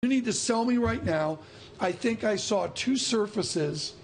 You need to sell me right now. I think I saw 2 surfaces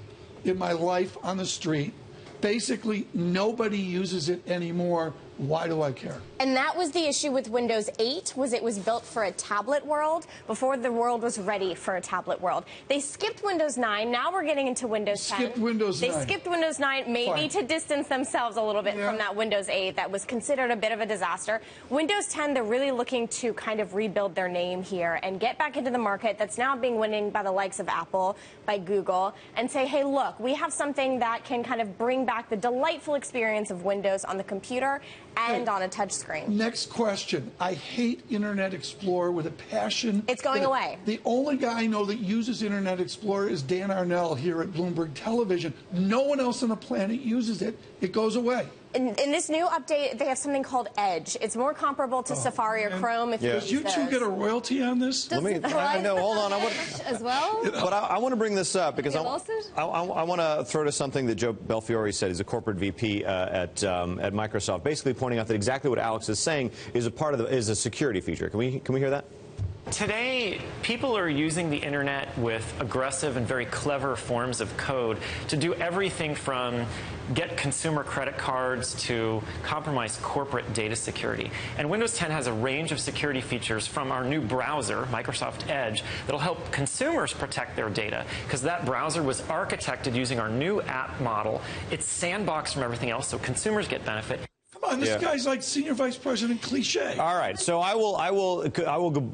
in my life on the street. Basically, nobody uses it anymore. Why do I care? And that was the issue with Windows 8, was it was built for a tablet world before the world was ready for a tablet world. They skipped Windows 9. Now we're getting into Windows 10. Skipped Windows 9. They skipped Windows 9 maybe to distance themselves a little bit from that Windows 8 that was considered a bit of a disaster. Windows 10, they're really looking to kind of rebuild their name here and get back into the market that's now being winning by the likes of Apple, by Google, and say, hey, look, we have something that can kind of bring back the delightful experience of Windows on the computer and on a touch screen. Next question. I hate Internet Explorer with a passion. It's going away. The only guy I know that uses Internet Explorer is Dan Arnell here at Bloomberg Television. No one else on the planet uses it. It goes away. In this new update, they have something called Edge. It's more comparable to Safari or Chrome. If you two get a royalty on this? Let me. No, hold on. As well. But I want to bring this up because I want to throw to something that Joe Belfiore said. He's a corporate VP at Microsoft, basically pointing out that exactly what Alex is saying is is a security feature. Can we hear that? Today, people are using the internet with aggressive and very clever forms of code to do everything from get consumer credit cards to compromise corporate data security. And Windows 10 has a range of security features from our new browser, Microsoft Edge, that'll help consumers protect their data, because that browser was architected using our new app model. It's sandboxed from everything else, so consumers get benefit. Come on, this guy's like senior vice president cliche. All right, so I will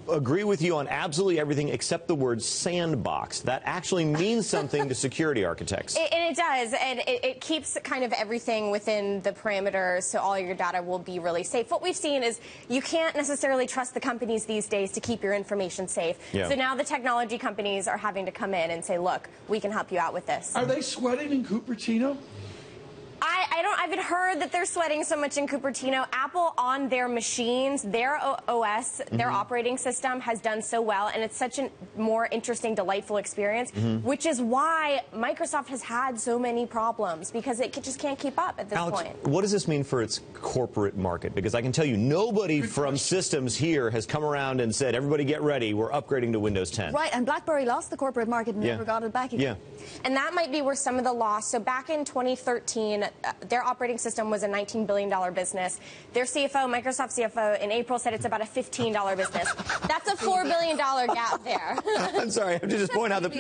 agree with you on absolutely everything except the word sandbox. That actually means something to security architects. And it does, and it keeps kind of everything within the parameters, so all your data will be really safe. What we've seen is you can't necessarily trust the companies these days to keep your information safe. So now the technology companies are having to come in and say, look, we can help you out with this. Are they sweating in Cupertino? I haven't heard that they're sweating so much in Cupertino. Apple on their machines, their OS, their operating system has done so well, and it's such a more interesting, delightful experience, which is why Microsoft has had so many problems, because it just can't keep up at this point. What does this mean for its corporate market? Because I can tell you, nobody from systems here has come around and said, everybody get ready, we're upgrading to Windows 10. Right, and BlackBerry lost the corporate market and never got it back again. And that might be where some of the loss. So back in 2013, their operating system was a $19 billion business. Their CFO, Microsoft CFO, in April said it's about a $15 business. That's a $4 billion gap there. I'm sorry, I have to just point out that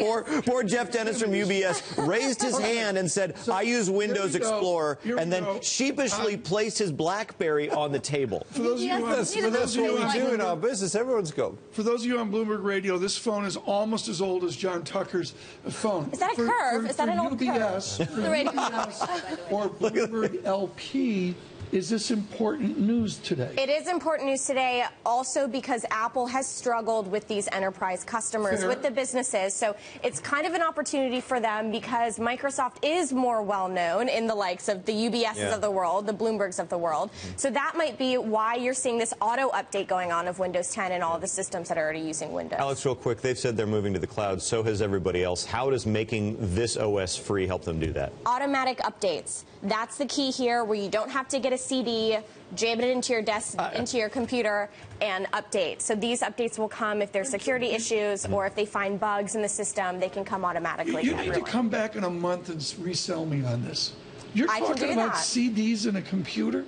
poor Jeff Dennis from UBS raised his hand and said, I use Windows Explorer, and then sheepishly placed his BlackBerry on the table. For those of you that's what we do in our business. Everyone's go. For those of you on Bloomberg Radio, this phone is almost as old as John Tucker's phone. Is that a curve? Is that an old UBS, curve? For UBS or Bloomberg LP, is this important news today? It is important news today, also because Apple has struggled with these enterprise customers, with the businesses. So it's kind of an opportunity for them, because Microsoft is more well-known in the likes of the UBSs of the world, the Bloombergs of the world. So that might be why you're seeing this auto update going on of Windows 10 and all of the systems that are already using Windows. Alex, real quick, they've said they're moving to the cloud. So has everybody else. How does making this OS free help them do that? Automatic updates. That's the key here, where you don't have to get a CD, jam it into your desk, into your computer, and update. So these updates will come if there's security issues or if they find bugs in the system. They can come automatically. You need to come back in a month and resell me on this. You're talking about CDs in a computer?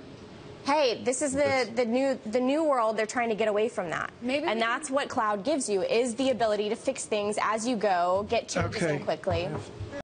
Hey, this is the new world. They're trying to get away from that. And that's what cloud gives you, is the ability to fix things as you go, get changes in quickly.